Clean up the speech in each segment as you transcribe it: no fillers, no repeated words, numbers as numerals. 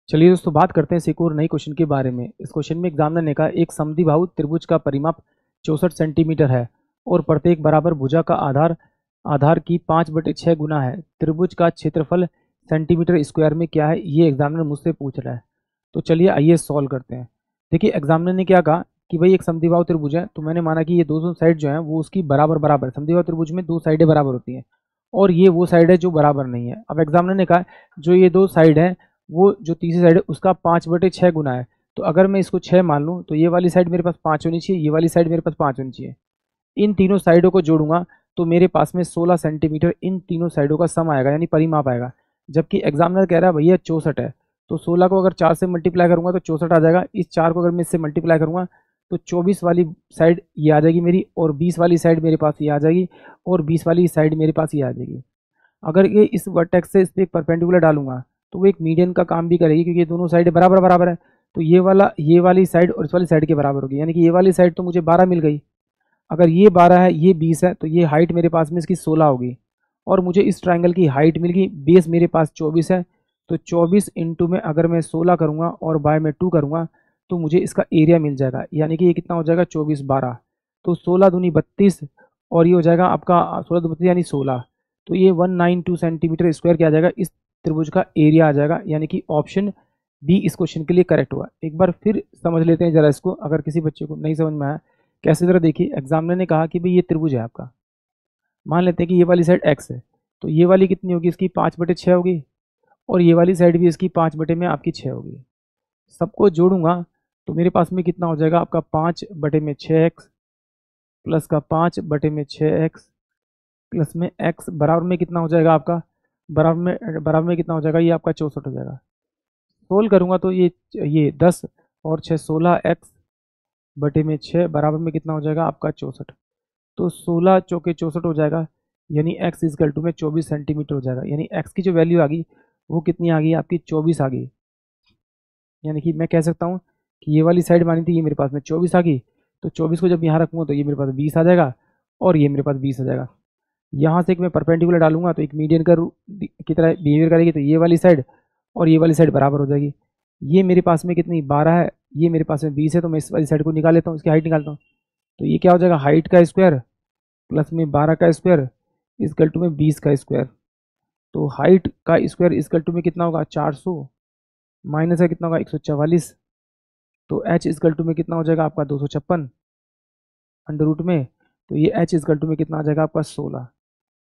चलिए दोस्तों, बात करते हैं इस एक और नई क्वेश्चन के बारे में। इस क्वेश्चन में एग्जामिनर ने कहा एक समद्विबाहु त्रिभुज का परिमाप 64 सेंटीमीटर है और प्रत्येक बराबर भुजा का आधार आधार की 5/6 गुना है। त्रिभुज का क्षेत्रफल सेंटीमीटर स्क्वायर में क्या है, ये एग्जामिनर मुझसे पूछ रहा है। तो चलिए आइए सॉल्व करते हैं। देखिए, एग्जामिनर ने क्या कहा कि भाई एक समद्विबाहु त्रिभुज है, तो मैंने माना कि ये दोनों साइड जो है वो उसकी बराबर बराबर। समद्विबाहु त्रिभुज में दो साइडें बराबर होती हैं और ये वो साइड है जो बराबर नहीं है। अब एग्जामिनर ने कहा जो ये दो साइड है, वो जो तीसरी साइड है उसका 5/6 गुना है। तो अगर मैं इसको 6 मान लूँ तो ये वाली साइड मेरे पास 5 होनी चाहिए, ये वाली साइड मेरे पास 5 होनी चाहिए। इन तीनों साइडों को जोड़ूंगा तो मेरे पास में 16 सेंटीमीटर इन तीनों साइडों का सम आएगा, यानी परिमाप आएगा। जबकि एग्जामिनर कह रहा है भैया 64 है, तो 16 को अगर 4 से मल्टीप्लाई करूंगा तो 64 आ जाएगा। इस 4 को अगर मैं इससे मल्टीप्लाई करूंगा तो 24 वाली साइड ये आ जाएगी मेरी, और 20 वाली साइड मेरे पास ये आ जाएगी, और 20 वाली साइड मेरे पास ये आ जाएगी। अगर ये इस वर्टेक्स से इस पर एक परपेंडिकुलर डालूंगा तो वो एक मीडियन का काम भी करेगी, क्योंकि ये दोनों साइड बराबर बराबर है। तो ये वाली साइड और इस वाली साइड के बराबर होगी, यानी कि ये वाली साइड तो मुझे 12 मिल गई। अगर ये 12 है, ये 20 है, तो ये हाइट मेरे पास में इसकी 16 होगी। और मुझे इस ट्राइंगल की हाइट मिल गई, बेस मेरे पास 24 है। तो 24 इंटू में अगर मैं 16 करूँगा और बाय में 2 करूँगा तो मुझे इसका एरिया मिल जाएगा, यानी कि ये कितना हो जाएगा 24/12। तो 16 दूनी 32 और ये हो जाएगा आपका 16 दो 32 यानी 16। तो ये 192 सेंटीमीटर स्क्वायर क्या आ जाएगा, इस त्रिभुज का एरिया आ जाएगा, यानी कि ऑप्शन बी इस क्वेश्चन के लिए करेक्ट हुआ। एक बार फिर समझ लेते हैं जरा इसको, अगर किसी बच्चे को नहीं समझ में आया। कैसे, जरा देखिए, एग्जामिनर ने कहा कि भाई ये त्रिभुज है आपका। मान लेते हैं कि ये वाली साइड एक्स है, तो ये वाली कितनी होगी, इसकी 5/6 होगी, और ये वाली साइड भी इसकी 5 में आपकी 6 होगी। सबको जोड़ूंगा तो मेरे पास में कितना हो जाएगा आपका 5/6x प्लस का 5/6x प्लस में x बराबर में कितना हो जाएगा आपका, बराबर में कितना हो जाएगा, ये आपका 64 हो जाएगा। सोल्व करूंगा तो ये 10 और 6 16x/6 बराबर में कितना हो जाएगा आपका 64। तो 16 चौके 64 हो जाएगा, यानी x इजकल टू में 24 सेंटीमीटर हो जाएगा। यानी x की जो वैल्यू आ गई वो कितनी आ गई आपकी 24 आ गई। यानी कि मैं कह सकता हूँ कि ये वाली साइड मानी थी, ये मेरे पास में 24 आ गई। तो 24 को जब यहाँ रखूँगा तो ये मेरे पास 20 आ जाएगा, और ये मेरे पास 20 आ जाएगा। यहाँ से एक मैं परपेंडिकुलर डालूंगा तो एक मीडियन का की तरह बिहेवियर करेगी, तो ये वाली साइड और ये वाली साइड बराबर हो जाएगी। ये मेरे पास में कितनी 12 है, ये मेरे पास में 20 है, तो मैं इस वाली साइड को निकाल लेता हूँ, इसकी हाइट निकालता हूँ। तो ये क्या हो जाएगा, हाइट का स्क्वायर प्लस में 12 का स्क्वायर इजकल टू में 20 का स्क्वायर। तो हाइट का स्क्वायर इजकल टू में कितना होगा 400, माइनस का कितना होगा 144। तो h इजकल टू में कितना हो जाएगा आपका 256 अंडर रूट में। तो ये h इजकल टू में कितना आ जाएगा आपका 16।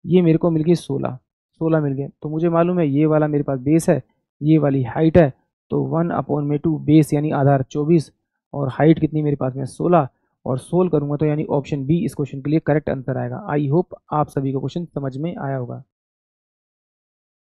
ये मेरे को मिल गई 16 मिल गए। तो मुझे मालूम है ये वाला मेरे पास बेस है, ये वाली हाइट है। तो 1/2 बेस यानी आधार 24 और हाइट कितनी मेरे पास में 16, और सोल्व करूंगा तो यानी ऑप्शन बी इस क्वेश्चन के लिए करेक्ट आंसर आएगा। आई होप आप सभी को क्वेश्चन समझ में आया होगा।